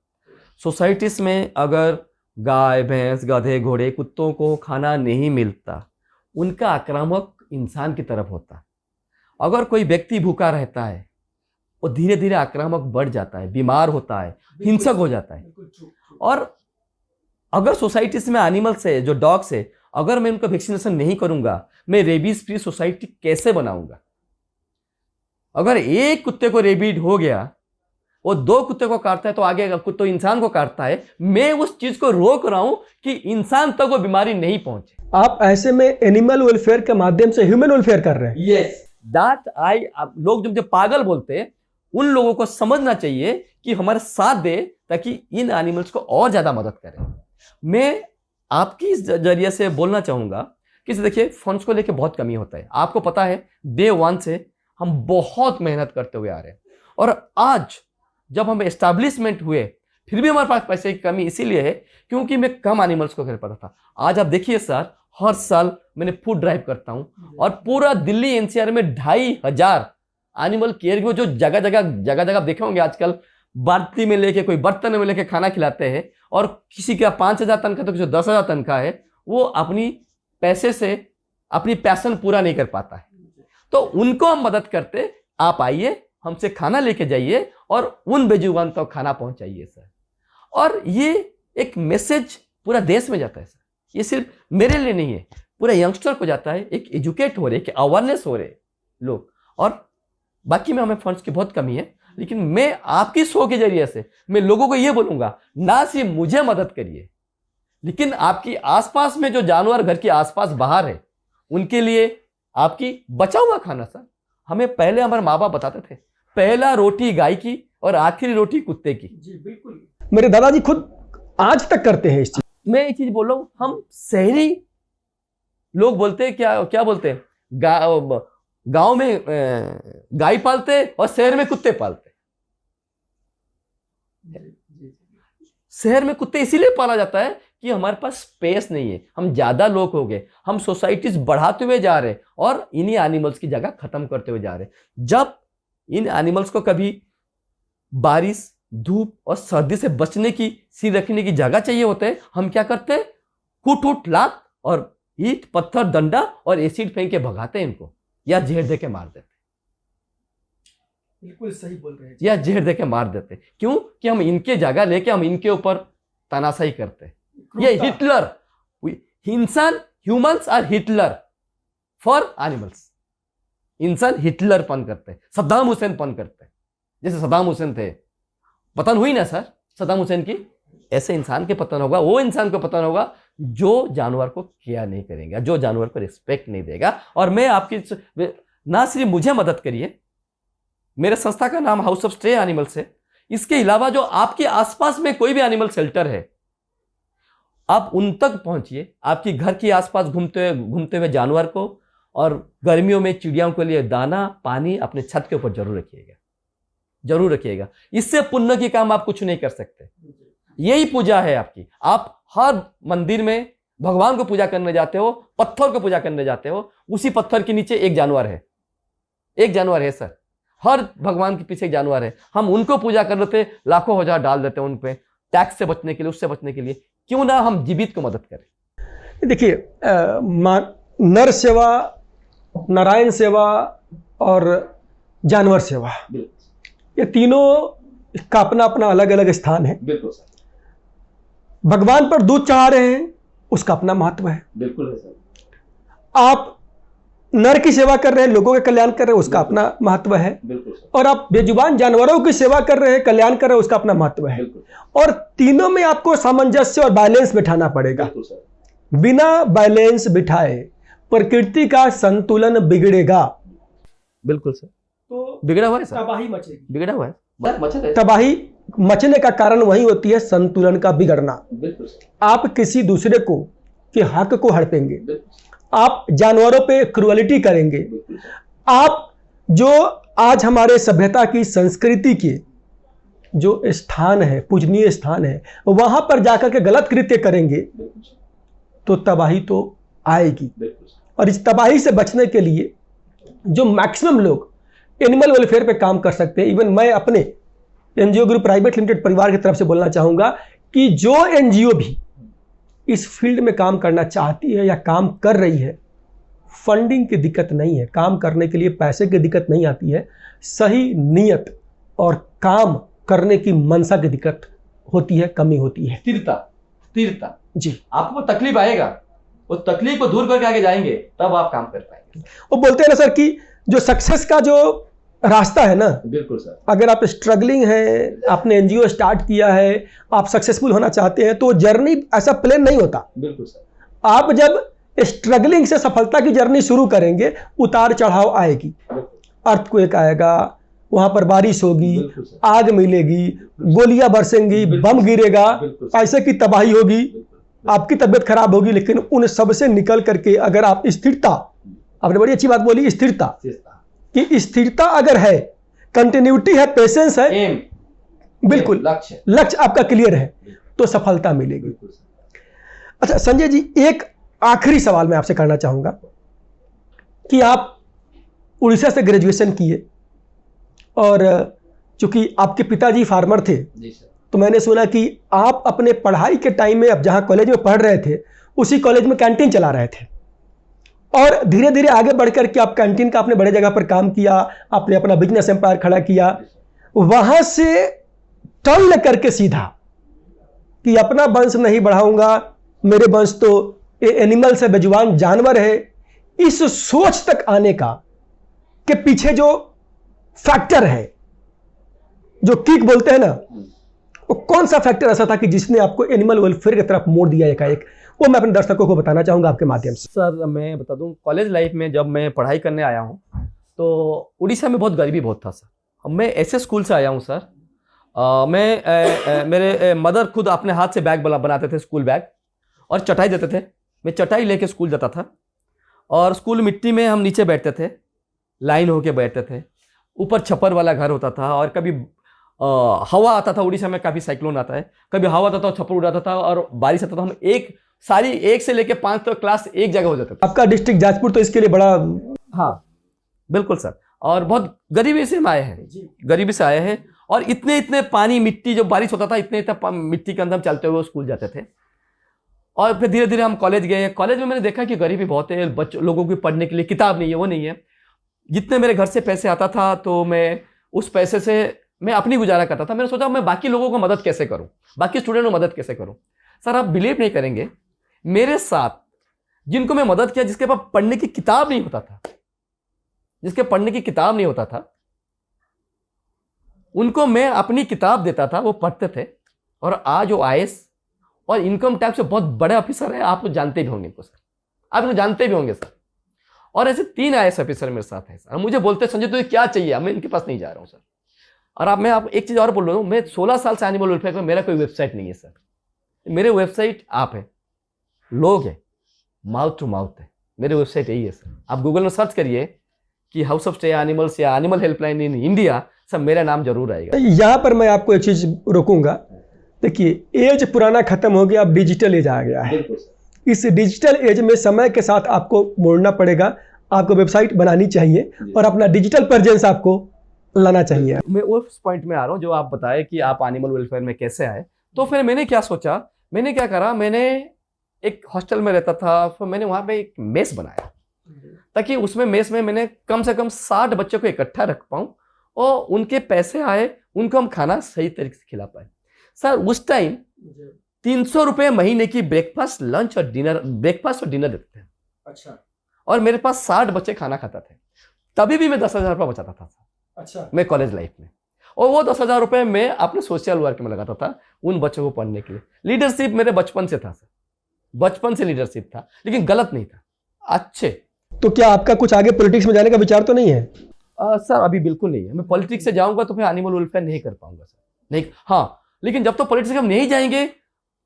सोसाइटीज में अगर गाय भैंस गधे घोड़े कुत्तों को खाना नहीं मिलता, उनका आक्रामक इंसान की तरफ होता। अगर कोई व्यक्ति भूखा रहता है, वो धीरे धीरे आक्रामक बढ़ जाता है, बीमार होता है, हिंसक हो जाता है। और अगर सोसाइटीज में एनिमल्स है, जो डॉग्स है, अगर मैं उनको वैक्सीनेशन नहीं करूंगा, मैं रेबीज फ्री सोसाइटी कैसे बनाऊंगा? अगर एक कुत्ते को रेबीज हो गया, वो 2 कुत्ते को काटता है तो आगे कुत्ता इंसान को काटता है, मैं उस चीज को रोक रहा हूं कि इंसान तक वो बीमारी नहीं पहुंचे। आप ऐसे में एनिमल वेलफेयर के माध्यम से ह्यूमन वेलफेयर कर रहे हैं। यस दैट लोग जो मुझे पागल बोलते हैं, उन लोगों को समझना चाहिए कि हमारे साथ दे, ताकि इन एनिमल्स को और ज्यादा मदद करें। मैं आपकी जरिए से बोलना चाहूंगा कि देखिए, फंड्स को लेके बहुत कमी होता है। आपको पता है, डे 1 से हम बहुत मेहनत करते हुए आ रहे हैं, और आज जब हम एस्टैब्लिशमेंट हुए, फिर भी हमारे पास पैसे की कमी इसीलिए है क्योंकि मैं कम एनिमल्स को कर पाता था। आज आप देखिए सर, हर साल मैंने फूड ड्राइव करता हूं, और पूरा दिल्ली एनसीआर में 2500 एनिमल केयर की, जो जगह जगह देखे होंगे आजकल बाल्टी में लेके, कोई बर्तन में लेके खाना खिलाते हैं, और किसी का 5,000 तनख्वाह तो किसी 10,000 तनख्वाह है, वो अपनी पैसे से अपनी पैशन पूरा नहीं कर पाता है। तो उनको हम मदद करते, आप आइए, हमसे खाना लेके जाइए और उन बेजुबान तक खाना पहुंचाइए सर। और ये एक मैसेज पूरा देश में जाता है सर, ये सिर्फ मेरे लिए नहीं है, पूरा यंगस्टर को जाता है, एक एजुकेट हो रहे, एक अवेयरनेस हो रहे लोग। और बाकी में हमें फंड्स की बहुत कमी है, लेकिन मैं आपकी शो के जरिए से मैं लोगों को ये बोलूंगा, ना सिर्फ मुझे मदद करिए, लेकिन आपकी आसपास में जो जानवर घर के आसपास बाहर है, उनके लिए आपकी बचा हुआ खाना सर। हमें पहले हमारे माँ बाप बताते थे, पहला रोटी गाय की और आखिरी रोटी कुत्ते की। जी बिल्कुल। मेरे दादाजी खुद आज तक करते हैं इस चीज। मैं एक चीज बोल रहा हूं, हम शहरी लोग बोलते हैं, क्या बोलते हैं, गांव में गाय पालते और शहर में कुत्ते पालते। शहर में कुत्ते इसीलिए पाला जाता है कि हमारे पास स्पेस नहीं है, हम ज्यादा लोग हो गए, हम सोसाइटीज बढ़ाते हुए जा रहे हैं और इन्हीं एनिमल्स की जगह खत्म करते हुए जा रहे हैं। जब इन एनिमल्स को कभी बारिश, धूप और सर्दी से बचने की, सिर रखने की जगह चाहिए होते हैं, हम क्या करते हैं, कूट लात और ईंट पत्थर डंडा और एसिड फेंक के भगाते हैं इनको, या जहर दे के मार देते। बिल्कुल सही बोल रहे हैं। या जहर दे के मार देते। क्यों? कि हम इनके जगह लेके हम इनके ऊपर तानाशाही करते। ये हिटलर, इंसान, humans are Hitler for animals. इंसान हिटलर पन करते, सद्दाम हुसैन पन करते। जैसे सद्दाम हुसैन थे, पतन हुई ना सर सद्दाम हुसैन की, ऐसे इंसान के पतन होगा, वो इंसान को पतन होगा जो जानवर को केयर नहीं करेगा, जो जानवर को रिस्पेक्ट नहीं देगा। और मैं आपकी, ना सिर्फ मुझे मदद करिए, मेरे संस्था का नाम हाउस ऑफ स्टे एनिमल्स है, इसके अलावा जो आपके आसपास में कोई भी एनिमल शेल्टर है, आप उन तक पहुंचिए। आपकी घर के आसपास घूमते हुए जानवर को, और गर्मियों में चिड़ियाओं के लिए दाना पानी अपने छत के ऊपर जरूर रखिएगा, जरूर रखिएगा। इससे पुण्य की काम आप कुछ नहीं कर सकते। यही पूजा है आपकी। आप हर मंदिर में भगवान को पूजा करने जाते हो, पत्थर को पूजा करने जाते हो, उसी पत्थर के नीचे एक जानवर है, एक जानवर है सर। हर भगवान के पीछे एक जानवर है। हम उनको पूजा कर लेते, लाखों हजार डाल देते हैं उन पे, टैक्स से बचने के लिए, उससे बचने के लिए। क्यों ना हम जीवित को मदद करें। देखिए, नर सेवा, नारायण सेवा और जानवर सेवा, ये तीनों का अपना अपना अलग अलग स्थान है। बिल्कुल सर। भगवान पर दूध चढ़ा रहे हैं, उसका अपना महत्व है। बिल्कुल है सर। आप नर की सेवा कर रहे हैं, लोगों के कल्याण कर रहे हैं, उसका अपना महत्व है। और आप बेजुबान जानवरों की सेवा कर रहे हैं, कल्याण कर रहे हैं, उसका अपना महत्व है। और तीनों में आपको सामंजस्य और बैलेंस बिठाना पड़ेगा। बिना बैलेंस बिठाए प्रकृति का संतुलन बिगड़ेगा। बिल्कुल सर। तो बिगड़ा हुआ है सर, तबाही मचेगी। बिगड़ा हुआ है। तबाही मचने का कारण वही होती है, संतुलन का बिगड़ना। बिल्कुल सर। आप किसी दूसरे को के हक को हड़पेंगे, आप जानवरों पे क्रूअलिटी करेंगे, आप जो आज हमारे सभ्यता की, संस्कृति के जो स्थान है, पूजनीय स्थान है, वहां पर जाकर के गलत कृत्य करेंगे, तो तबाही तो आएगी। और इस तबाही से बचने के लिए जो मैक्सिमम लोग एनिमल वेलफेयर पे काम कर सकते हैं, इवन मैं अपने एनजीओ ग्रुप प्राइवेट लिमिटेड परिवार की तरफ से बोलना चाहूंगा कि जो एनजीओ भी इस फील्ड में काम करना चाहती है या काम कर रही है, फंडिंग की दिक्कत नहीं है, काम करने के लिए पैसे की दिक्कत नहीं आती है, सही नियत और काम करने की मनसा की दिक्कत होती है, कमी होती है। स्थिरता जी। आपको तकलीफ आएगा, वो तकलीफ को दूर करके आगे जाएंगे, तब आप काम कर पाएंगे। वो बोलते हैं ना सर कि जो सक्सेस का जो रास्ता है ना, बिल्कुल सर, अगर आप स्ट्रगलिंग है, आपने एनजीओ स्टार्ट किया है, आप सक्सेसफुल होना चाहते हैं, तो जर्नी ऐसा प्लेन नहीं होता। बिल्कुल सर। आप जब स्ट्रगलिंग से सफलता की जर्नी शुरू करेंगे, उतार चढ़ाव आएगी, अर्थक्वेक आएगा, वहां पर बारिश होगी, आग मिलेगी, गोलियां बरसेंगी, बम गिरेगा, पैसे की तबाही होगी, आपकी तबीयत खराब होगी। लेकिन उन सब से निकल करके अगर आप स्थिरता, आपने बड़ी अच्छी बात बोली, स्थिरता, कि स्थिरता अगर है, कंटिन्यूटी है, पेशेंस है, बिल्कुल लक्ष्य आपका क्लियर है, तो सफलता मिलेगी। अच्छा संजय जी, एक आखिरी सवाल मैं आपसे करना चाहूंगा कि आप उड़ीसा से ग्रेजुएशन किए और चूंकि आपके पिताजी फार्मर थे, जी सर। तो मैंने सुना कि आप अपने पढ़ाई के टाइम में, अब जहां कॉलेज में पढ़ रहे थे, उसी कॉलेज में कैंटीन चला रहे थे, और धीरे धीरे आगे बढ़कर के आप कैंटीन का आपने बड़े जगह पर काम किया, आपने अपना बिजनेस एम्पायर खड़ा किया। वहां से टर्न लेकर के सीधा कि अपना वंश नहीं बढ़ाऊंगा, मेरे वंश तो एनिमल से बेजुबान जानवर है, इस सोच तक आने का के पीछे जो फैक्टर है, जो किक बोलते हैं ना, वो कौन सा फैक्टर ऐसा था कि जिसने आपको एनिमल वेलफेयर की तरफ मोड़ दिया एकाएक? वो मैं अपने दर्शकों को बताना चाहूंगा आपके माध्यम से। सर मैं बता दूं, कॉलेज लाइफ में जब मैं पढ़ाई करने आया हूं तो उड़ीसा में बहुत गरीबी बहुत था सर। मैं ऐसे स्कूल से आया हूं सर, मेरे मदर खुद अपने हाथ से बैग बनाते थे, स्कूल बैग, और चटाई देते थे। मैं चटाई लेके स्कूल जाता था, और स्कूल मिट्टी में हम नीचे बैठते थे, लाइन होके बैठते थे। ऊपर छप्पर वाला घर होता था, और कभी हवा आता था, उड़ीसा में काफ़ी साइक्लोन आता है, कभी हवा आता था छप्पर उड़ाता था, और बारिश आता था। हम एक से लेके 5 तक क्लास एक जगह हो जाता था। आपका डिस्ट्रिक्ट जाजपुर तो इसके लिए बड़ा। हाँ बिल्कुल सर, और बहुत गरीबी से हम आए हैं, गरीबी से आए हैं। और इतने इतने पानी, मिट्टी, जब बारिश होता था इतने इतने मिट्टी के अंदर हम चलते हुए स्कूल जाते थे। और फिर धीरे धीरे हम कॉलेज गए। कॉलेज में मैंने देखा कि गरीबी बहुत है, बच्चों लोगों की पढ़ने के लिए किताब नहीं है, वो नहीं है। जितने मेरे घर से पैसे आता था तो मैं उस पैसे से मैं अपनी गुजारा करता था। मैंने सोचा मैं बाकी लोगों को मदद कैसे करूं, बाकी स्टूडेंट को मदद कैसे करूं। सर आप बिलीव नहीं करेंगे, मेरे साथ जिनको मैं मदद किया, जिसके पास पढ़ने की किताब नहीं होता था, जिसके पढ़ने की किताब नहीं होता था, उनको मैं अपनी किताब देता था, वो पढ़ते थे। और आज वो आईएएस और इनकम टैक्स से बहुत बड़े ऑफिसर है। आप तो जानते भी होंगे इनको सर, आप इनको जानते भी होंगे सर। और ऐसे 3 आईएएस ऑफिसर मेरे साथ हैं सर। मुझे बोलते संजय तुझे क्या चाहिए, मैं इनके पास नहीं जा रहा हूं सर। और मैं आप एक चीज और बोल रहा हूं, मैं 16 साल से एनिमल वेलफेयर में, मेरा कोई वेबसाइट नहीं है सर। मेरे वेबसाइट आप है, लोग है, माउथ टू माउथ है। मेरे वेबसाइट यही है सर। आप गूगल में सर्च करिए कि हाउस ऑफ स्टे एनिमल्स या एनिमल हेल्पलाइन इन इंडिया, सब मेरा नाम जरूर आएगा। यहां पर मैं आपको एक चीज रोकूंगा। देखिए, एज पुराना खत्म हो गया, अब डिजिटल एज आ गया है। इस डिजिटल एज में समय के साथ आपको मोड़ना पड़ेगा, आपको वेबसाइट बनानी चाहिए और अपना डिजिटल प्रेजेंस आपको लाना चाहिए। मैं उस पॉइंट में आ रहा हूँ जो आप बताए कि आप एनिमल वेलफेयर में कैसे आए। तो फिर मैंने क्या सोचा, मैंने क्या करा, मैंने एक हॉस्टल में रहता था, फिर मैंने वहां पे एक मेस बनाया, ताकि उसमें मेस में मैंने कम से कम 60 बच्चों को इकट्ठा रख पाऊं, और उनके पैसे आए, उनको हम खाना सही तरीके से खिला पाए। सर उस टाइम 300 रुपये महीने की ब्रेकफास्ट, लंच और डिनर, ब्रेकफास्ट और डिनर देते थे। अच्छा और मेरे पास 60 बच्चे खाना खाते थे, तभी भी मैं 10,000 रुपये बचाता था। अच्छा मैं कॉलेज लाइफ में, और वो 10,000 रुपये मैं अपने सोशल वर्क में लगाता था, उन बच्चों को पढ़ने के लिए। लीडरशिप मेरे बचपन से था सर, बचपन से लीडरशिप था, लेकिन गलत नहीं था, अच्छे। तो क्या आपका कुछ आगे पॉलिटिक्स में जाने का विचार तो नहीं है? सर अभी बिल्कुल नहीं है। मैं पॉलिटिक्स से जाऊंगा तो फिर एनिमल वेलफेयर नहीं कर पाऊंगा सर, नहीं। हाँ, लेकिन जब तो पॉलिटिक्स में हम नहीं जाएंगे,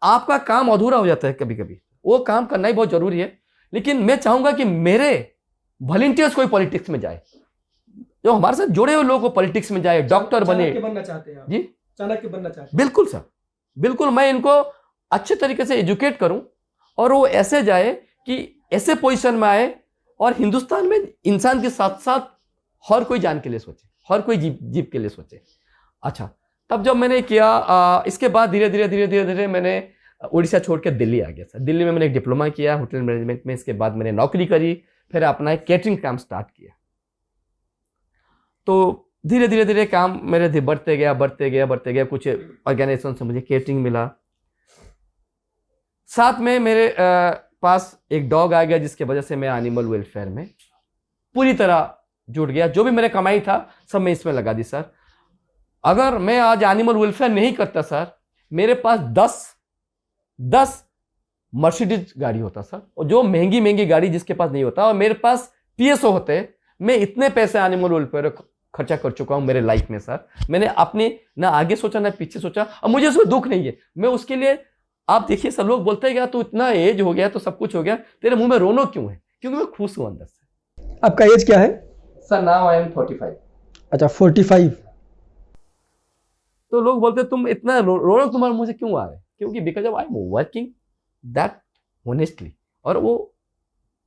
आपका काम अधूरा हो जाता है कभी कभी। वो काम करना ही बहुत जरूरी है, लेकिन मैं चाहूंगा कि मेरे वॉलंटियर्स कोई पॉलिटिक्स में जाए, जो हमारे साथ जुड़े हुए लोग पॉलिटिक्स में जाए, डॉक्टर बने। बनना चाहते हैं आप? जी चाणक्य बनना चाहते हैं? बिल्कुल सर, बिल्कुल। मैं इनको अच्छे तरीके से एजुकेट करूं, और वो ऐसे जाए कि ऐसे पोजीशन में आए, और हिंदुस्तान में इंसान के साथ साथ हर कोई जान के लिए सोचे, हर कोई जीव के लिए सोचे। अच्छा, तब जब मैंने किया, इसके बाद धीरे धीरे मैंने उड़ीसा छोड़ के दिल्ली आ गया सर। दिल्ली में मैंने एक डिप्लोमा किया होटल मैनेजमेंट में। इसके बाद मैंने नौकरी करी, फिर अपना एक कैटरिंग काम स्टार्ट किया। तो धीरे धीरे काम मेरे बढ़ते गया। कुछ ऑर्गेनाइजेशन से मुझे कैटरिंग मिला। साथ में मेरे पास एक डॉग आ गया, जिसके वजह से मैं एनिमल वेलफेयर में पूरी तरह जुट गया। जो भी मेरे कमाई था सब मैं इसमें लगा दी सर। अगर मैं आज एनिमल वेलफेयर नहीं करता सर, मेरे पास 10 मर्सिडीज गाड़ी होता सर, और जो महंगी गाड़ी जिसके पास नहीं होता, और मेरे पास पीएसओ होते। मैं इतने पैसे एनिमल वेलफेयर खर्चा कर चुका हूं मेरे लाइफ में सर। मैंने अपने ना आगे सोचा ना पीछे सोचा, और मुझे उसमें दुख नहीं है। मैं उसके लिए, आप देखिए सर, लोग बोलते हैं कि तू इतना एज हो गया तो सब कुछ हो गया, तेरे मुंह में रोनो क्यों है? क्योंकि मैं खुश हूं अंदर से। आपका एज क्या है? Sir now I am 45। अच्छा, 45। तो लोग बोलते तुम इतना रोना तुम्हारे मुंह से क्यों आ रहा है? क्योंकि because of I am working that honestly, और वो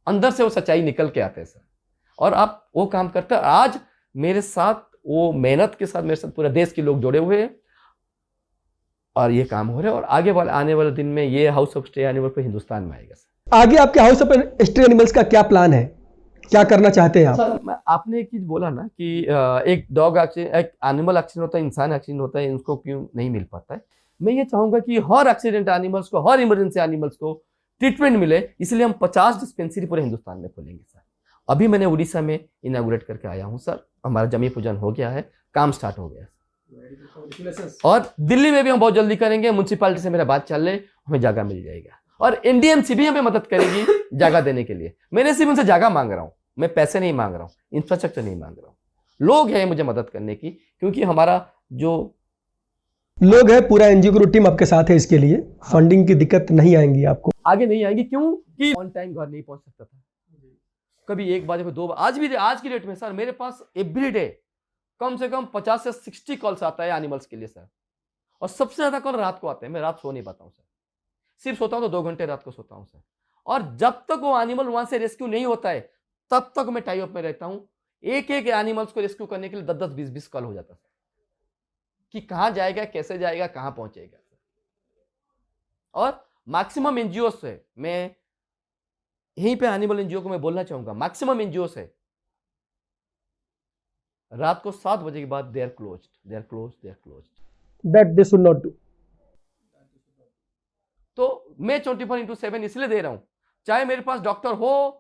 अंदर से वो सच्चाई निकल के आते हैं सर। और आप वो काम करते हैं। आज मेरे साथ वो मेहनत के साथ मेरे साथ पूरा देश के लोग जुड़े हुए हैं और ये काम हो रहा है। और आगे वाले आने वाले दिन में ये हाउस ऑफ स्टे एनिमल को हिंदुस्तान में आएगा सर। आगे आपके हाउस ऑफ स्टे एनिमल्स का क्या प्लान है, क्या करना चाहते हैं आप? सर आपने एक चीज बोला ना कि एक डॉग एक्सीडेंट, एक एनिमल एक्सीडेंट होता है, इंसान एक्सीडेंट होता है, इनको क्यों नहीं मिल पाता है। मैं ये चाहूंगा कि हर एक्सीडेंट एनिमल्स को, हर इमरजेंसी एनिमल्स को ट्रीटमेंट मिले, इसलिए हम 50 डिस्पेंसरी पूरे हिंदुस्तान में खोलेंगे सर। अभी मैंने उड़ीसा में इनॉग्रेट करके आया हूँ सर, हमारा जमी पूजन हो गया है, काम स्टार्ट हो गया है। और दिल्ली में भी हम बहुत जल्दी करेंगे, म्यूनसिपालिटी से मेरा बात चल रही, हमें जगह मिल जाएगा और एनडीएमसी भी हमें मदद करेगी जगह देने के लिए। मैंने सिर्फ उनसे जगह मांग रहा हूँ, मैं पैसे नहीं मांग रहा हूँ, इंफ्रास्ट्रक्चर नहीं मांग रहा हूँ, लोग हैं मुझे मदद करने की, क्योंकि हमारा जो लोग है, पूरा एनजीओ ग्रुप टीम आपके साथ है, इसके लिए फंडिंग की दिक्कत नहीं आएंगी आपको। आगे नहीं आएंगी, क्योंकि ऑन टाइम घर नहीं पहुंच सकता था, कभी 1 बजे को 2 बजे। आज की डेट में सर मेरे पास एवरीडे कम से कम 50 से 60 कॉल्स आता है एनिमल्स के लिए सर, और सबसे ज्यादा कॉल रात को आते हैं। मैं रात सो नहीं पाता हूँ सर, सिर्फ सोता हूँ तो 2 घंटे रात को सोता हूँ सर। और जब तक वो एनिमल वहां से रेस्क्यू नहीं होता है तब तक मैं टाई अप में रहता हूँ। एक एनिमल्स को रेस्क्यू करने के लिए 10-10, 20-20 कॉल हो जाता है कि कहां जाएगा, कैसे जाएगा, कहां पहुंचेगा। और मैक्सिमम एनजीओ से, मैं यहीं पे एनिमल एनजीओ को मैं बोलना चाहूंगा, मैक्सिमम एनजीओ से रात को 7 बजे के बाद they are closed. That they should not do. तो मैं 24/7 इसलिए दे रहा हूं, चाहे मेरे पास डॉक्टर हो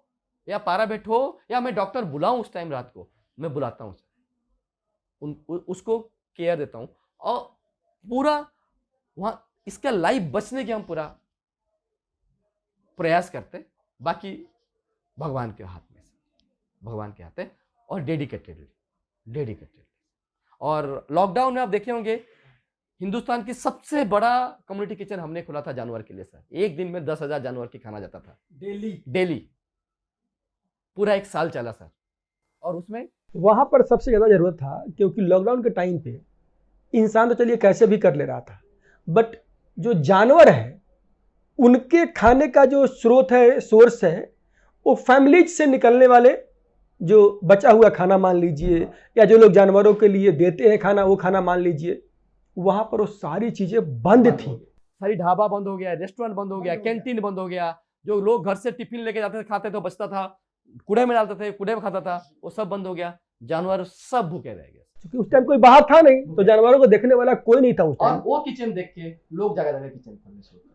या पैरामेडिक हो या मैं डॉक्टर बुलाऊं उस टाइम रात को, मैं बुलाता हूं सर, उसको केयर देता हूं और पूरा वहां इसका लाइफ बचने के हम पूरा प्रयास करते। बाकी भगवान के हाथ में, भगवान के हाथ है, और डेडिकेटेडली। और लॉकडाउन में आप देखे होंगे हिंदुस्तान की सबसे बड़ा कम्युनिटी किचन हमने खोला था जानवर के लिए सर। एक दिन में 10,000 जानवर की खाना जाता था डेली, पूरा 1 साल चला सर। और उसमें वहां पर सबसे ज्यादा जरूरत था, क्योंकि लॉकडाउन के टाइम पे इंसान तो चलिए कैसे भी कर ले रहा था, बट जो जानवर है उनके खाने का जो स्रोत है, सोर्स है, वो फैमिलीज से निकलने वाले जो बचा हुआ खाना मान लीजिए, या जो लोग जानवरों के लिए देते हैं खाना, वो खाना मान लीजिए, वहां पर वो सारी चीजें बंद थी। सारी ढाबा बंद हो गया, रेस्टोरेंट बंद हो गया, कैंटीन बंद हो गया। जो लोग घर से टिफिन लेके जाते थे, खाते तो बचता था, कूड़े में डालते थे, कूड़े में खाता था, वो सब बंद हो गया। जानवर सब भूखे रह गए, क्योंकि उस टाइम कोई बाहर था नहीं, तो जानवरों को देखने वाला कोई नहीं था उस और टाइम। वो किचन देख के लोग जगह जगह किचन खोलने शुरू कर।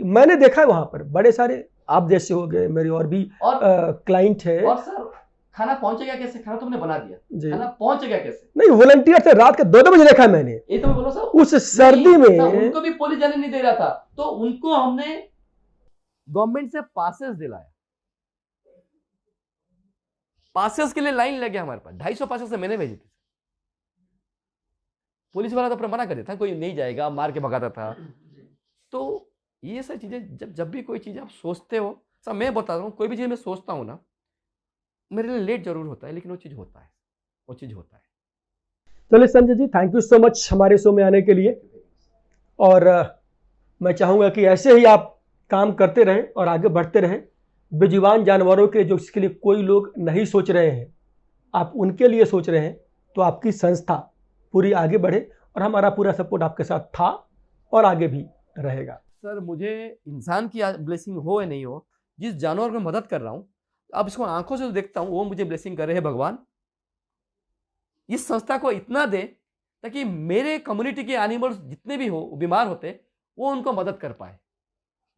मैंने देखा है वहां पर बड़े सारे, आप जैसे हो गए, मेरे और भी क्लाइंट है। और सर खाना पहुंचेगा कैसे? खाना तुमने बना दिया, खाना पहुंचेगा कैसे? नहीं, वॉलंटियर से रात के 2-2 बजे देखा मैंने, ये तो मैं बोलो सर, उस सर्दी में उनको भी पुलिस जाने नहीं दे रहा था, तो उनको हमने गवर्नमेंट से पासेस दिलाया। पासेस के लिए लाइन लगे हमारे पास, 250 पासेस से मैंने भेजे थे। पुलिस वाला तो अपना मना कर देता, कोई नहीं जाएगा, मार के भगाता था। तो ये सारी चीजें जब भी कोई चीज आप सोचते हो सर, मैं बता रहा हूँ, कोई भी चीज मैं सोचता हूँ ना, मेरे लिए लेट जरूर होता है, लेकिन वो चीज होता है। चलिए Sanjay ji, thank you so much हमारे शो में आने के लिए। और मैं चाहूंगा कि ऐसे ही आप काम करते रहें और आगे बढ़ते रहें। बेजुबान जानवरों के जो इसके लिए कोई लोग नहीं सोच रहे हैं, आप उनके लिए सोच रहे हैं, तो आपकी संस्था पूरी आगे बढ़े, और हमारा पूरा सपोर्ट आपके साथ था और आगे भी रहेगा। सर मुझे इंसान की ब्लेसिंग हो या नहीं हो, जिस जानवर में मदद कर रहा हूँ, अब इसको आंखों से देखता हूँ, वो मुझे ब्लेसिंग कर रहे हैं भगवान। इस संस्था को इतना दे ताकि मेरे कम्युनिटी के एनिमल्स जितने भी हो बीमार होते, वो उनको मदद कर पाए।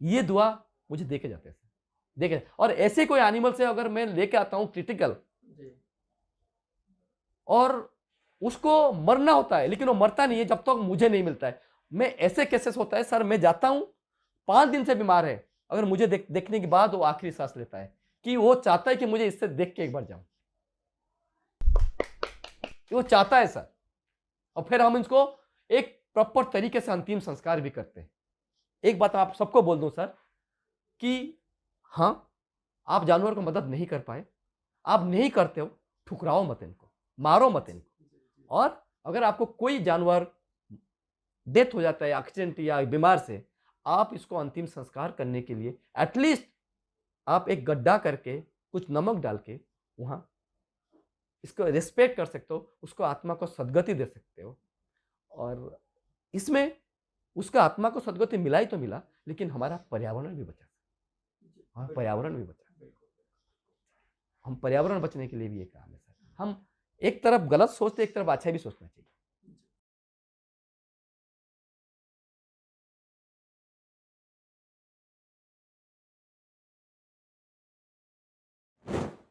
ये दुआ मुझे देखे जाते हैं, देखे। और ऐसे कोई एनिमल से अगर मैं लेके आता हूँ क्रिटिकल, और उसको मरना होता है, लेकिन वो मरता नहीं है जब तक मुझे नहीं मिलता है। मैं ऐसे केसेस होता है सर, मैं जाता हूं 5 दिन से बीमार है, अगर मुझे देखने के बाद वो आखिरी सांस लेता है कि वो चाहता है कि मुझे इससे देख के एक बार जाऊं, वो चाहता है सर। और फिर हम इसको एक प्रॉपर तरीके से अंतिम संस्कार भी करते हैं। एक बात आप सबको बोल दूं सर, कि हाँ, आप जानवर को मदद नहीं कर पाए, आप नहीं करते हो, ठुकराओ मत इनको, मारो मत इनको। और अगर आपको कोई जानवर डेथ हो जाता है एक्सीडेंट या बीमार से, आप इसको अंतिम संस्कार करने के लिए एटलीस्ट आप एक गड्ढा करके कुछ नमक डाल के वहां इसको रिस्पेक्ट कर सकते हो, उसको आत्मा को सद्गति दे सकते हो। और इसमें उसका आत्मा को सद्गति मिला ही तो मिला, लेकिन हमारा पर्यावरण भी बचा। हाँ, पर्यावरण भी बचा। हम पर्यावरण बचने के लिए भी ये काम है सर। हम एक तरफ गलत सोचते, एक तरफ अच्छा भी सोचना चाहिए।